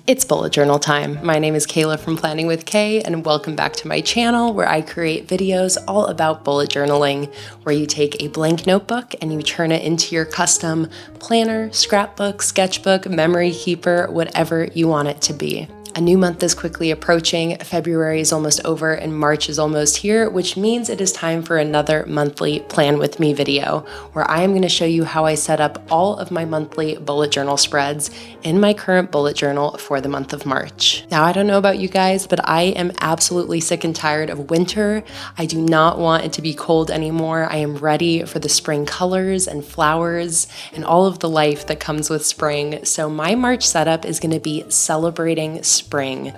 It's bullet journal time. My name is Kayla from Planning with Kay, and welcome back to my channel where I create videos all about bullet journaling, where you take a blank notebook and you turn it into your custom planner, scrapbook, sketchbook, memory keeper, whatever you want it to be. A new month is quickly approaching, February is almost over, and March is almost here, which means it is time for another monthly Plan With Me video, where I am going to show you how I set up all of my monthly bullet journal spreads in my current bullet journal for the month of March. Now, I don't know about you guys, but I am absolutely sick and tired of winter. I do not want it to be cold anymore. I am ready for the spring colors and flowers and all of the life that comes with spring. So my March setup is going to be celebrating spring.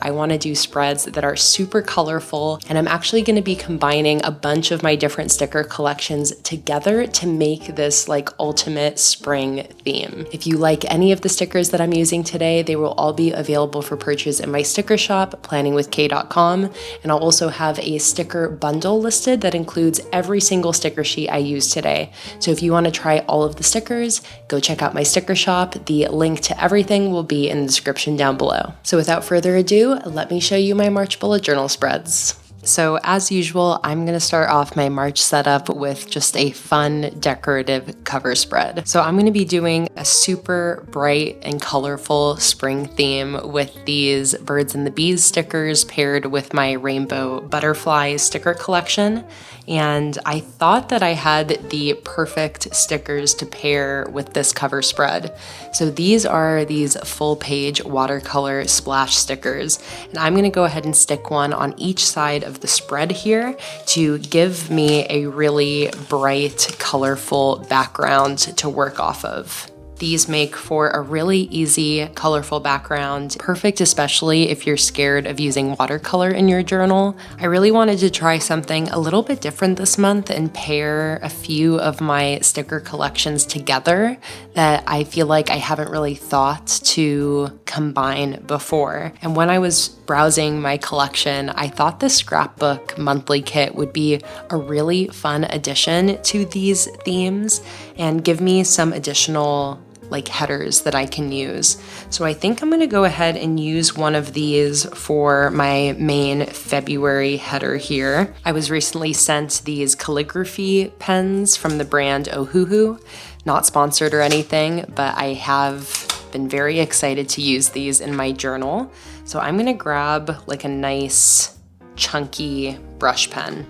I want to do spreads that are super colorful, and I'm actually going to be combining a bunch of my different sticker collections together to make this like ultimate spring theme. If you like any of the stickers that I'm using today, they will all be available for purchase in my sticker shop, PlanningWithKay.com, and I'll also have a sticker bundle listed that includes every single sticker sheet I use today. So if you want to try all of the stickers, go check out my sticker shop. The link to everything will be in the description down below. So without further ado, let me show you my March bullet journal spreads. So as usual, I'm going to start off my March setup with just a fun decorative cover spread. So I'm going to be doing a super bright and colorful spring theme with these birds and the bees stickers paired with my rainbow butterfly sticker collection. And I thought that I had the perfect stickers to pair with this cover spread. So these are these full page watercolor splash stickers. And I'm going to go ahead and stick one on each side of the spread here to give me a really bright, colorful background to work off of. These make for a really easy, colorful background, perfect especially if you're scared of using watercolor in your journal. I really wanted to try something a little bit different this month and pair a few of my sticker collections together that I feel like I haven't really thought to combine before. And when I was browsing my collection, I thought the scrapbook monthly kit would be a really fun addition to these themes and give me some additional like headers that I can use. So I think I'm going to go ahead and use one of these for my main February header here. I was recently sent these calligraphy pens from the brand Ohuhu. Not sponsored or anything, but I have been very excited to use these in my journal. So I'm going to grab like a nice chunky brush pen.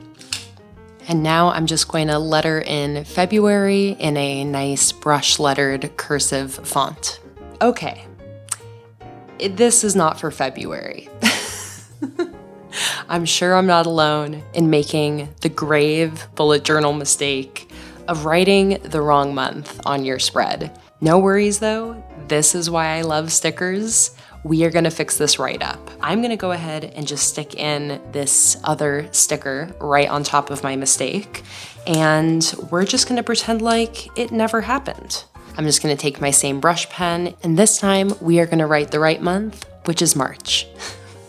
And now I'm just going to letter in February in a nice brush lettered cursive font. Okay, this is not for February. I'm sure I'm not alone in making the grave bullet journal mistake of writing the wrong month on your spread. No worries though, this is why I love stickers. We are gonna fix this right up. I'm gonna go ahead and just stick in this other sticker right on top of my mistake, and we're just gonna pretend like it never happened. I'm just gonna take my same brush pen, and this time we are gonna write the right month, which is March.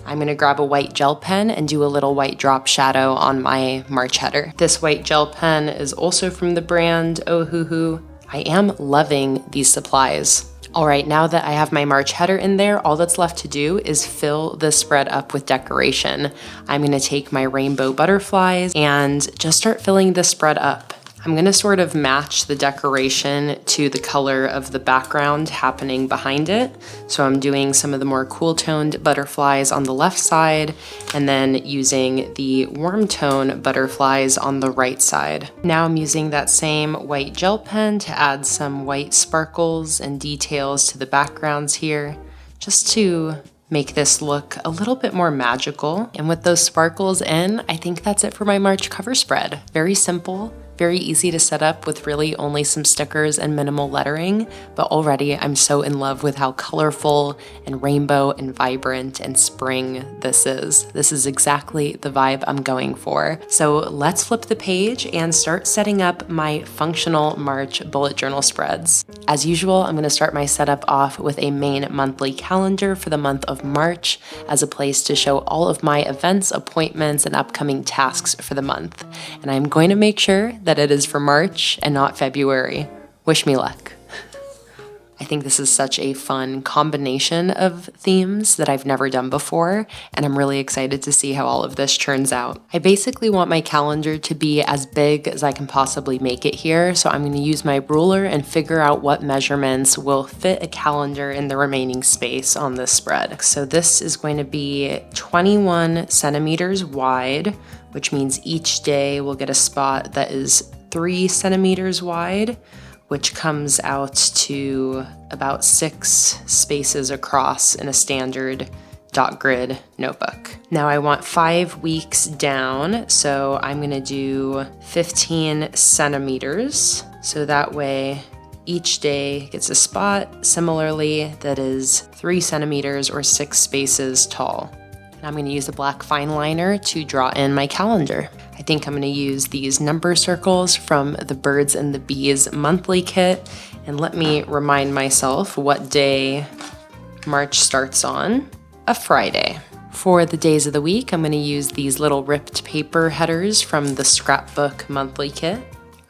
I'm gonna grab a white gel pen and do a little white drop shadow on my March header. This white gel pen is also from the brand Ohuhu. I am loving these supplies. All right, now that I have my March header in there, all that's left to do is fill the spread up with decoration. I'm gonna take my rainbow butterflies and just start filling the spread up. I'm gonna sort of match the decoration to the color of the background happening behind it. So I'm doing some of the more cool toned butterflies on the left side and then using the warm tone butterflies on the right side. Now I'm using that same white gel pen to add some white sparkles and details to the backgrounds here, just to make this look a little bit more magical. And with those sparkles in, I think that's it for my March cover spread. Very simple, very easy to set up with really only some stickers and minimal lettering, but already I'm so in love with how colorful and rainbow and vibrant and spring this is. This is exactly the vibe I'm going for. So let's flip the page and start setting up my functional March bullet journal spreads. As usual, I'm gonna start my setup off with a main monthly calendar for the month of March as a place to show all of my events, appointments, and upcoming tasks for the month. And I'm going to make sure that it is for March and not February. Wish me luck. I think this is such a fun combination of themes that I've never done before, and I'm really excited to see how all of this turns out. I basically want my calendar to be as big as I can possibly make it here, so I'm going to use my ruler and figure out what measurements will fit a calendar in the remaining space on this spread. So this is going to be 21 centimeters wide, which means each day we'll get a spot that is 3 centimeters wide, which comes out to about 6 spaces across in a standard dot grid notebook. Now I want 5 weeks down, so I'm gonna do 15 centimeters. So that way each day gets a spot similarly that is 3 centimeters or 6 spaces tall. And I'm gonna use a black fine liner to draw in my calendar. I think I'm gonna use these number circles from the Birds and the Bees monthly kit. And let me remind myself what day March starts on, a Friday. For the days of the week, I'm gonna use these little ripped paper headers from the Scrapbook monthly kit.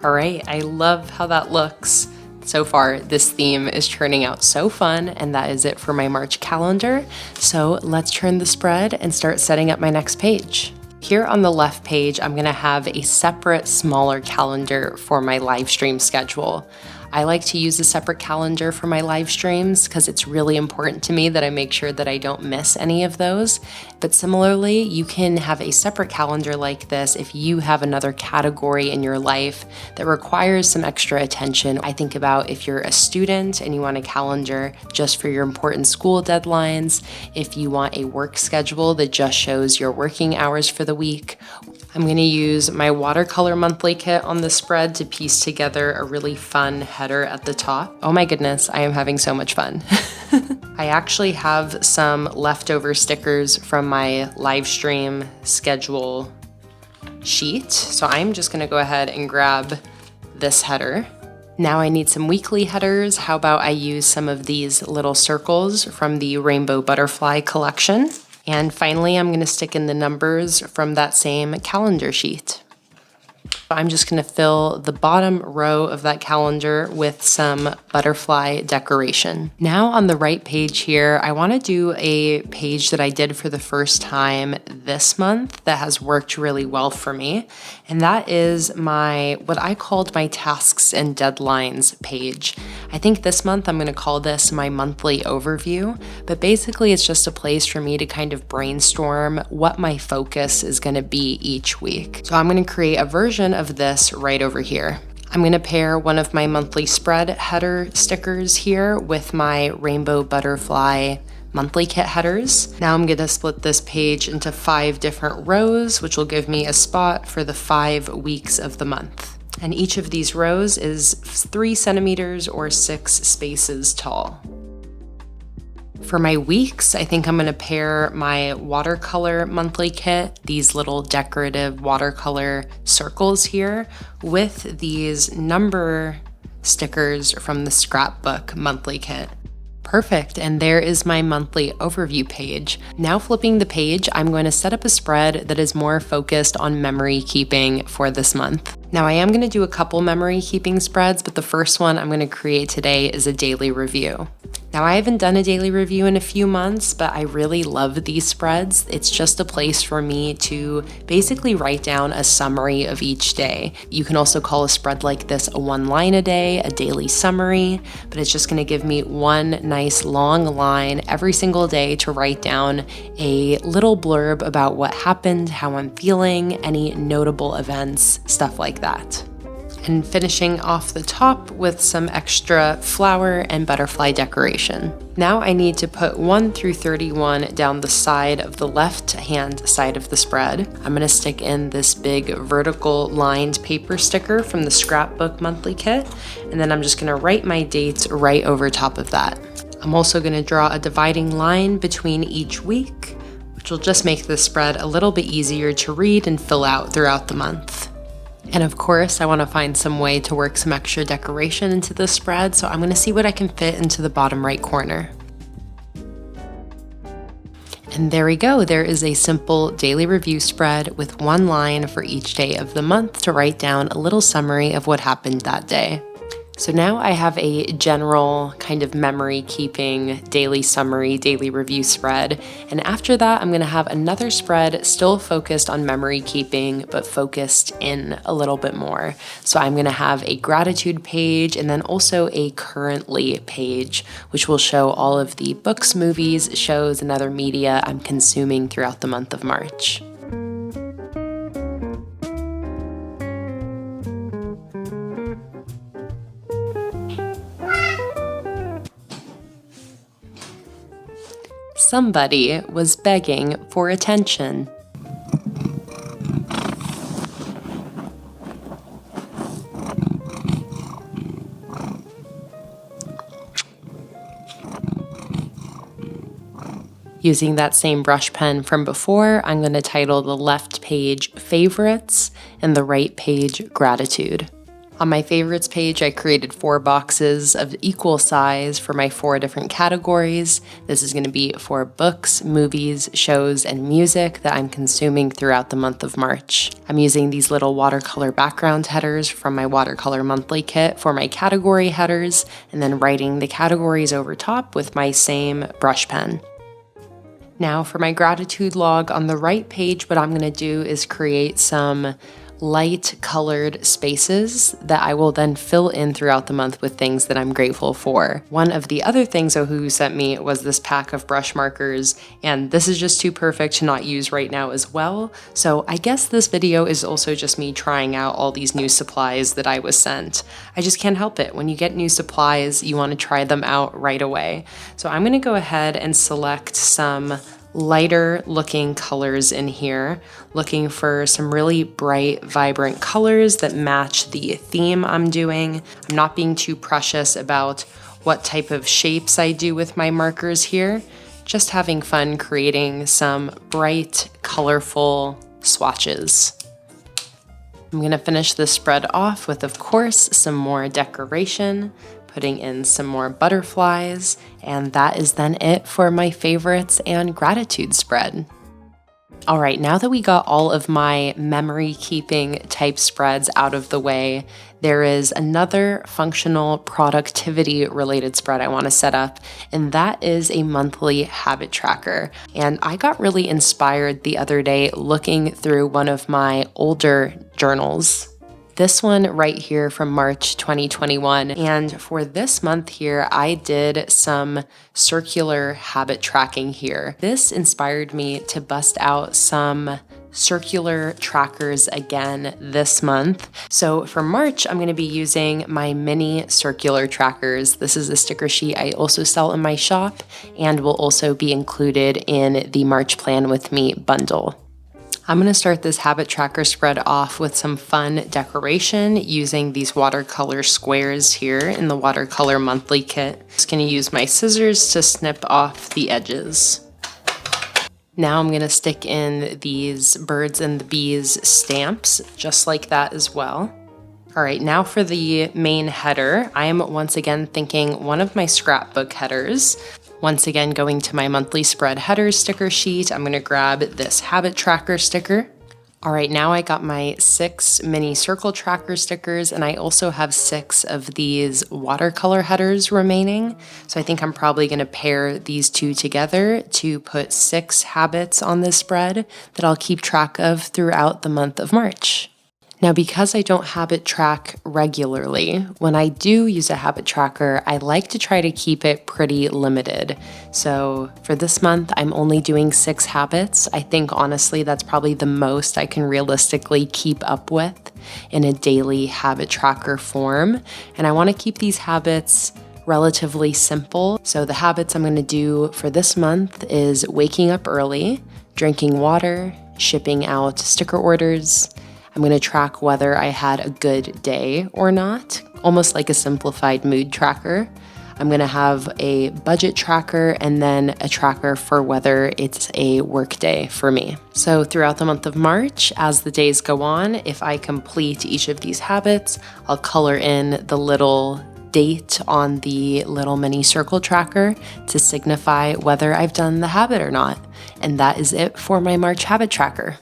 All right, I love how that looks. So far, this theme is turning out so fun, and that is it for my March calendar. So let's turn the spread and start setting up my next page. Here on the left page, I'm gonna have a separate, smaller calendar for my live stream schedule. I like to use a separate calendar for my live streams because it's really important to me that I make sure that I don't miss any of those. But similarly, you can have a separate calendar like this if you have another category in your life that requires some extra attention. I think about if you're a student and you want a calendar just for your important school deadlines, if you want a work schedule that just shows your working hours for the week. I'm going to use my watercolor monthly kit on the spread to piece together a really fun header at the top. Oh my goodness, I am having so much fun. I actually have some leftover stickers from my live stream schedule sheet, so I'm just going to go ahead and grab this header. Now I need some weekly headers. How about I use some of these little circles from the Rainbow Butterfly collection? And finally, I'm going to stick in the numbers from that same calendar sheet. I'm just going to fill the bottom row of that calendar with some butterfly decoration. Now on the right page here, I want to do a page that I did for the first time this month that has worked really well for me. And that is what I called my tasks and deadlines page. I think this month I'm going to call this my monthly overview, but basically it's just a place for me to kind of brainstorm what my focus is going to be each week. So I'm going to create a version of this right over here. I'm going to pair one of my monthly spread header stickers here with my Rainbow Butterfly monthly kit headers. Now I'm going to split this page into 5 different rows, which will give me a spot for the 5 weeks of the month. And each of these rows is 3 centimeters or 6 spaces tall. For my weeks, I think I'm going to pair my watercolor monthly kit, these little decorative watercolor circles here, with these number stickers from the Scrapbook monthly kit. Perfect, and there is my monthly overview page. Now flipping the page, I'm going to set up a spread that is more focused on memory keeping for this month. Now I am going to do a couple memory keeping spreads, but the first one I'm going to create today is a daily review. Now I haven't done a daily review in a few months, but I really love these spreads. It's just a place for me to basically write down a summary of each day. You can also call a spread like this a 1 line a day, a daily summary, but it's just going to give me one nice long line every single day to write down a little blurb about what happened, how I'm feeling, any notable events, stuff like that. And finishing off the top with some extra flower and butterfly decoration. Now I need to put 1 through 31 down the side of the left-hand side of the spread. I'm going to stick in this big vertical lined paper sticker from the Scrapbook monthly kit, and then I'm just going to write my dates right over top of that. I'm also going to draw a dividing line between each week, which will just make the spread a little bit easier to read and fill out throughout the month. And of course, I want to find some way to work some extra decoration into this spread, so I'm going to see what I can fit into the bottom right corner. And there we go. There is a simple daily review spread with 1 line for each day of the month to write down a little summary of what happened that day. So now I have a general kind of memory keeping daily summary, daily review spread. And after that, I'm gonna have another spread still focused on memory keeping, but focused in a little bit more. So I'm gonna have a gratitude page and then also a currently page, which will show all of the books, movies, shows, and other media I'm consuming throughout the month of March. Somebody was begging for attention. Using that same brush pen from before, I'm going to title the left page Favorites and the right page Gratitude. On my favorites page, I created 4 boxes of equal size for my 4 different categories. This is going to be for books, movies, shows, and music that I'm consuming throughout the month of March. I'm using these little watercolor background headers from my watercolor monthly kit for my category headers, and then writing the categories over top with my same brush pen. Now for my gratitude log on the right page, what I'm going to do is create some light colored spaces that I will then fill in throughout the month with things that I'm grateful for. One of the other things Ohuhu sent me was this pack of brush markers, and this is just too perfect to not use right now as well. So I guess this video is also just me trying out all these new supplies that I was sent. I just can't help it. When you get new supplies, you want to try them out right away. So I'm going to go ahead and select some lighter looking colors in here, looking for some really bright, vibrant colors that match the theme I'm doing. I'm not being too precious about what type of shapes I do with my markers here, just having fun creating some bright, colorful swatches. I'm gonna finish this spread off with, of course, some more decoration, putting in some more butterflies, and that is then it for my favorites and gratitude spread. All right, now that we got all of my memory keeping type spreads out of the way, there is another functional productivity related spread I want to set up, and that is a monthly habit tracker. And I got really inspired the other day looking through one of my older journals. This one right here from March 2021. And for this month here, I did some circular habit tracking here. This inspired me to bust out some circular trackers again this month. So for March, I'm going to be using my mini circular trackers. This is a sticker sheet I also sell in my shop and will also be included in the March Plan With Me bundle. I'm going to start this habit tracker spread off with some fun decoration using these watercolor squares here in the watercolor monthly kit. Just going to use my scissors to snip off the edges. Now I'm going to stick in these birds and the bees stamps just like that as well. All right, now for the main header, I am once again thinking one of my scrapbook headers. Once again, going to my monthly spread headers sticker sheet, I'm going to grab this habit tracker sticker. All right, now I got my 6 mini circle tracker stickers, and I also have 6 of these watercolor headers remaining. So I think I'm probably going to pair these 2 together to put 6 habits on this spread that I'll keep track of throughout the month of March. Now, because I don't habit track regularly, when I do use a habit tracker, I like to try to keep it pretty limited. So for this month, I'm only doing 6 habits. I think honestly, that's probably the most I can realistically keep up with in a daily habit tracker form. And I want to keep these habits relatively simple. So the habits I'm going to do for this month is waking up early, drinking water, shipping out sticker orders. I'm going to track whether I had a good day or not, almost like a simplified mood tracker. I'm going to have a budget tracker and then a tracker for whether it's a work day for me. So throughout the month of March, as the days go on, if I complete each of these habits, I'll color in the little date on the little mini circle tracker to signify whether I've done the habit or not. And that is it for my March habit tracker.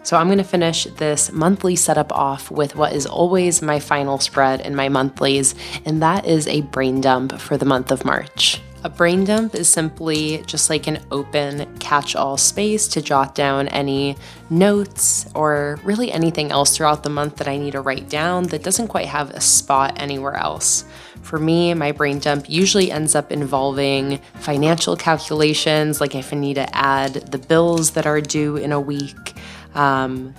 So I'm going to finish this monthly setup off with what is always my final spread in my monthlies, and that is a brain dump for the month of March. A brain dump is simply just like an open catch-all space to jot down any notes or really anything else throughout the month that I need to write down that doesn't quite have a spot anywhere else. For me, my brain dump usually ends up involving financial calculations, like if I need to add the bills that are due in a week,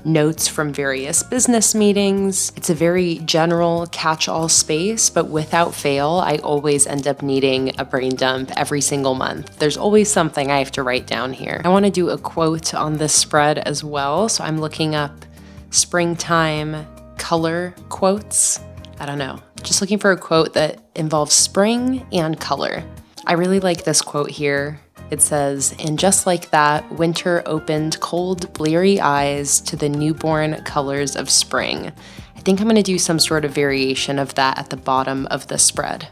notes from various business meetings. It's a very general catch-all space, but without fail, I always end up needing a brain dump every single month. There's always something I have to write down here. I want to do a quote on this spread as well, so I'm looking up springtime color quotes. I don't know, just looking for a quote that involves spring and color. I really like this quote here. It says, "And just like that, winter opened cold, bleary eyes to the newborn colors of spring." I think I'm going to do some sort of variation of that at the bottom of the spread.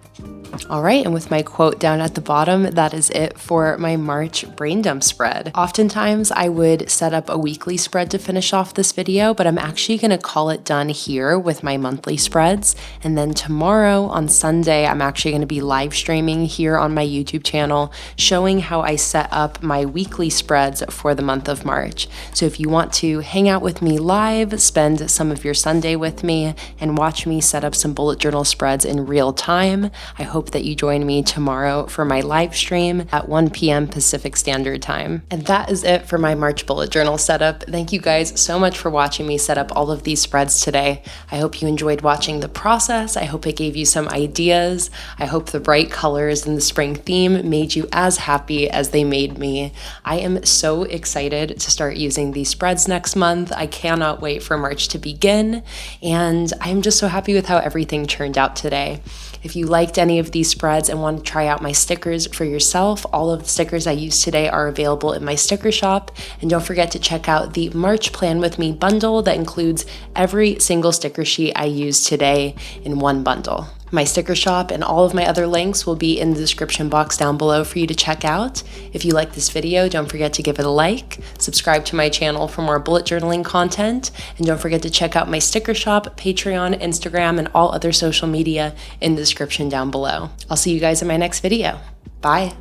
All right, and with my quote down at the bottom, that is it for my March brain dump spread. Oftentimes, I would set up a weekly spread to finish off this video, but I'm actually going to call it done here with my monthly spreads. And then tomorrow on Sunday, I'm actually going to be live streaming here on my YouTube channel, showing how I set up my weekly spreads for the month of March. So if you want to hang out with me live, spend some of your Sunday with me, and watch me set up some bullet journal spreads in real time, I hope that you join me tomorrow for my live stream at 1 p.m. Pacific Standard Time. And that is it for my March bullet journal setup. Thank you guys so much for watching me set up all of these spreads today. I hope you enjoyed watching the process. I hope it gave you some ideas. I hope the bright colors and the spring theme made you as happy as they made me. I am so excited to start using these spreads next month. I cannot wait for March to begin, and I'm just so happy with how everything turned out today. If you liked any of these spreads and want to try out my stickers for yourself, all of the stickers I used today are available in my sticker shop. And don't forget to check out the March Plan With Me bundle that includes every single sticker sheet I used today in one bundle. My sticker shop and all of my other links will be in the description box down below for you to check out. If you like this video, don't forget to give it a like, subscribe to my channel for more bullet journaling content, and don't forget to check out my sticker shop, Patreon, Instagram, and all other social media in the description down below. I'll see you guys in my next video. Bye.